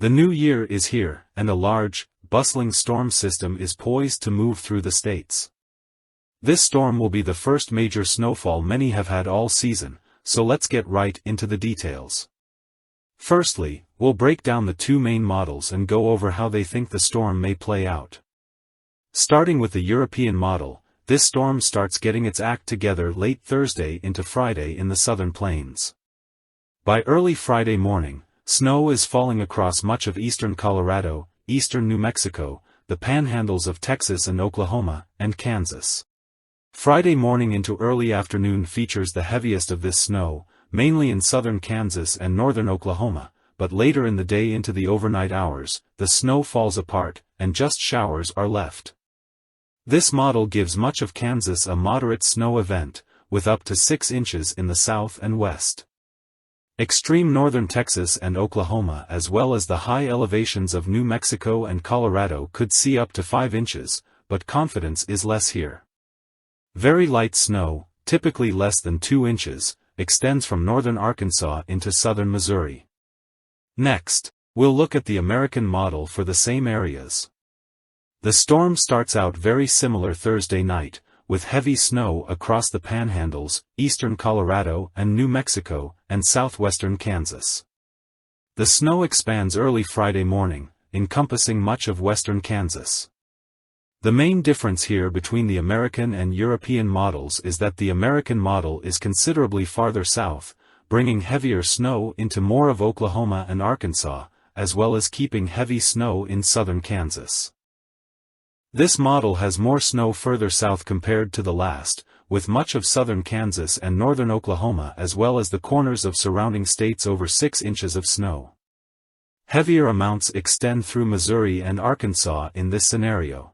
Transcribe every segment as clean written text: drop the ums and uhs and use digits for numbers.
The new year is here, and a large, bustling storm system is poised to move through the states. This storm will be the first major snowfall many have had all season, so let's get right into the details. Firstly, we'll break down the two main models and go over how they think the storm may play out. Starting with the European model, this storm starts getting its act together late Thursday into Friday in the southern plains. By early Friday morning, snow is falling across much of eastern Colorado, eastern New Mexico, the panhandles of Texas and Oklahoma, and Kansas. Friday morning into early afternoon features the heaviest of this snow, mainly in southern Kansas and northern Oklahoma, but later in the day into the overnight hours, the snow falls apart, and just showers are left. This model gives much of Kansas a moderate snow event, with up to 6 inches in the south and west. Extreme northern Texas and Oklahoma as well as the high elevations of New Mexico and Colorado could see up to 5 inches, but confidence is less here. Very light snow, typically less than 2 inches, extends from northern Arkansas into southern Missouri. Next, we'll look at the American model for the same areas. The storm starts out very similar Thursday night, with heavy snow across the panhandles, eastern Colorado and New Mexico, and southwestern Kansas. The snow expands early Friday morning, encompassing much of western Kansas. The main difference here between the American and European models is that the American model is considerably farther south, bringing heavier snow into more of Oklahoma and Arkansas, as well as keeping heavy snow in southern Kansas. This model has more snow further south compared to the last, with much of southern Kansas and northern Oklahoma as well as the corners of surrounding states over 6 inches of snow. Heavier amounts extend through Missouri and Arkansas in this scenario.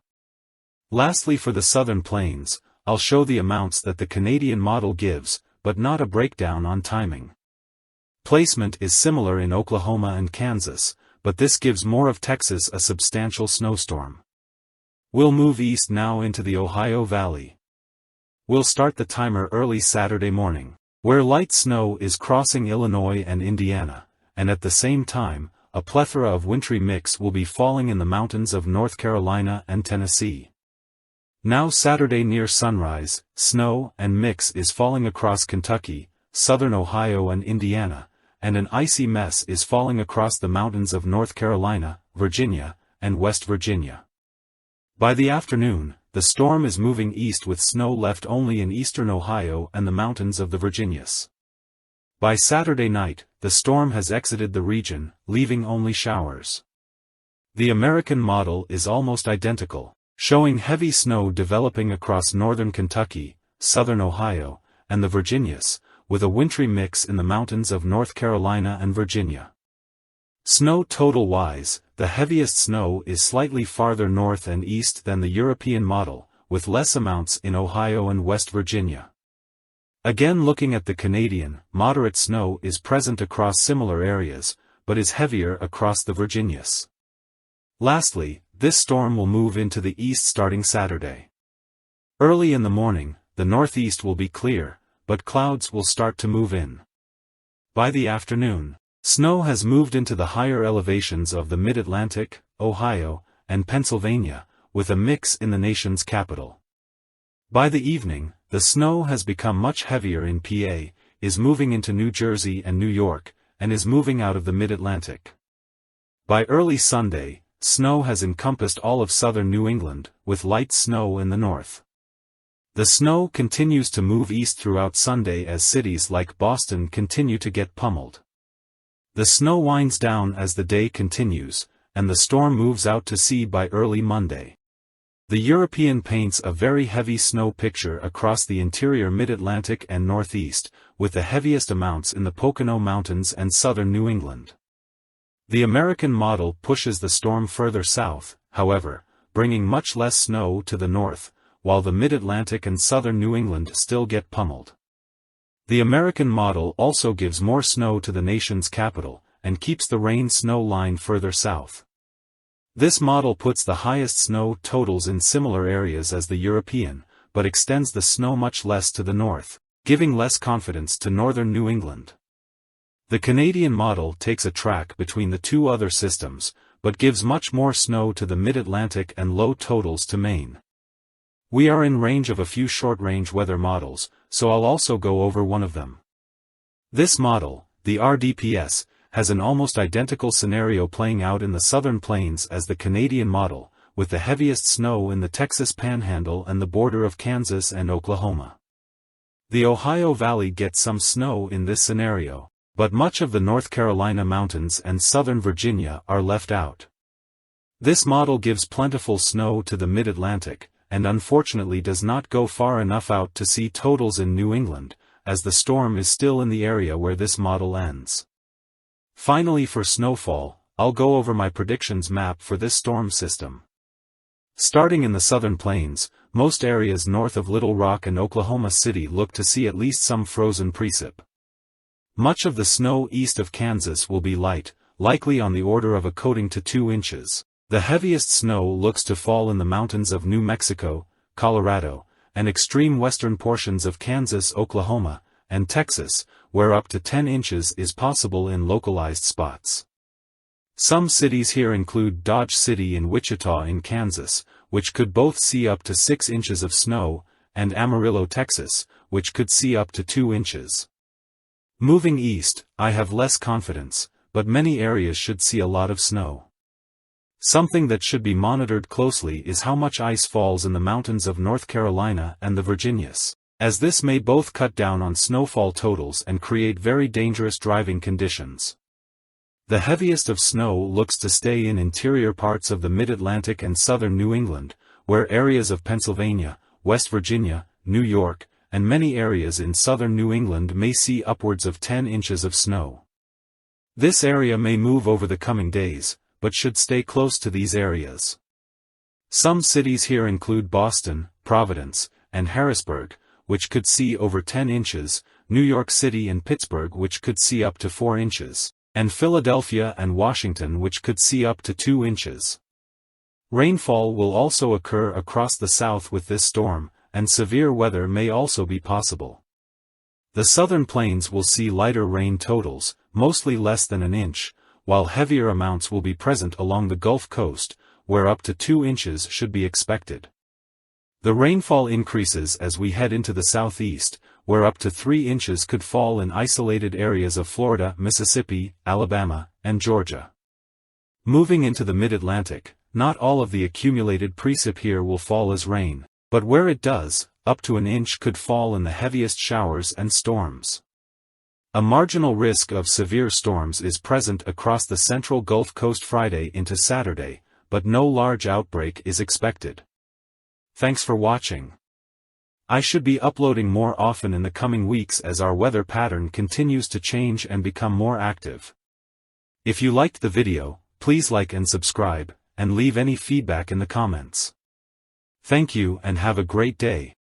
Lastly, for the southern plains, I'll show the amounts that the Canadian model gives, but not a breakdown on timing. Placement is similar in Oklahoma and Kansas, but this gives more of Texas a substantial snowstorm. We'll move east now into the Ohio Valley. We'll start the timer early Saturday morning, where light snow is crossing Illinois and Indiana, and at the same time, a plethora of wintry mix will be falling in the mountains of North Carolina and Tennessee. Now Saturday near sunrise, snow and mix is falling across Kentucky, southern Ohio and Indiana, and an icy mess is falling across the mountains of North Carolina, Virginia, and West Virginia. By the afternoon, the storm is moving east with snow left only in eastern Ohio and the mountains of the Virginias. By Saturday night, the storm has exited the region, leaving only showers. The American model is almost identical, showing heavy snow developing across northern Kentucky, southern Ohio, and the Virginias, with a wintry mix in the mountains of North Carolina and Virginia. Snow total-wise, the heaviest snow is slightly farther north and east than the European model, with less amounts in Ohio and West Virginia. Again, looking at the Canadian, moderate snow is present across similar areas, but is heavier across the Virginias. Lastly, this storm will move into the east starting Saturday. Early in the morning, the northeast will be clear, but clouds will start to move in. By the afternoon, snow has moved into the higher elevations of the Mid-Atlantic, Ohio, and Pennsylvania, with a mix in the nation's capital. By the evening, the snow has become much heavier in PA, is moving into New Jersey and New York, and is moving out of the Mid-Atlantic. By early Sunday, snow has encompassed all of southern New England, with light snow in the north. The snow continues to move east throughout Sunday as cities like Boston continue to get pummeled. The snow winds down as the day continues, and the storm moves out to sea by early Monday. The European paints a very heavy snow picture across the interior Mid-Atlantic and Northeast, with the heaviest amounts in the Pocono Mountains and southern New England. The American model pushes the storm further south, however, bringing much less snow to the north, while the Mid-Atlantic and southern New England still get pummeled. The American model also gives more snow to the nation's capital, and keeps the rain-snow line further south. This model puts the highest snow totals in similar areas as the European, but extends the snow much less to the north, giving less confidence to northern New England. The Canadian model takes a track between the two other systems, but gives much more snow to the mid-Atlantic and low totals to Maine. We are in range of a few short-range weather models, so I'll also go over one of them. This model, the RDPS, has an almost identical scenario playing out in the southern plains as the Canadian model, with the heaviest snow in the Texas Panhandle and the border of Kansas and Oklahoma. The Ohio Valley gets some snow in this scenario, but much of the North Carolina mountains and southern Virginia are left out. This model gives plentiful snow to the mid-Atlantic, and unfortunately does not go far enough out to see totals in New England, as the storm is still in the area where this model ends. Finally, for snowfall, I'll go over my predictions map for this storm system. Starting in the southern plains, most areas north of Little Rock and Oklahoma City look to see at least some frozen precip. Much of the snow east of Kansas will be light, likely on the order of a coating to 2 inches. The heaviest snow looks to fall in the mountains of New Mexico, Colorado, and extreme western portions of Kansas, Oklahoma, and Texas, where up to 10 inches is possible in localized spots. Some cities here include Dodge City in Wichita in Kansas, which could both see up to 6 inches of snow, and Amarillo, Texas, which could see up to 2 inches. Moving east, I have less confidence, but many areas should see a lot of snow. Something that should be monitored closely is how much ice falls in the mountains of North Carolina and the Virginias, as this may both cut down on snowfall totals and create very dangerous driving conditions. The heaviest of snow looks to stay in interior parts of the mid-Atlantic and southern New England, where areas of Pennsylvania, West Virginia, New York, and many areas in southern New England may see upwards of 10 inches of snow. This area may move over the coming days, but should stay close to these areas. Some cities here include Boston, Providence, and Harrisburg, which could see over 10 inches, New York City and Pittsburgh which could see up to 4 inches, and Philadelphia and Washington which could see up to 2 inches. Rainfall will also occur across the south with this storm, and severe weather may also be possible. The southern plains will see lighter rain totals, mostly less than an inch, while heavier amounts will be present along the Gulf Coast, where up to 2 inches should be expected. The rainfall increases as we head into the southeast, where up to 3 inches could fall in isolated areas of Florida, Mississippi, Alabama, and Georgia. Moving into the mid-Atlantic, not all of the accumulated precip here will fall as rain, but where it does, up to an inch could fall in the heaviest showers and storms. A marginal risk of severe storms is present across the central Gulf Coast Friday into Saturday, but no large outbreak is expected. Thanks for watching. I should be uploading more often in the coming weeks as our weather pattern continues to change and become more active. If you liked the video, please like and subscribe, and leave any feedback in the comments. Thank you and have a great day.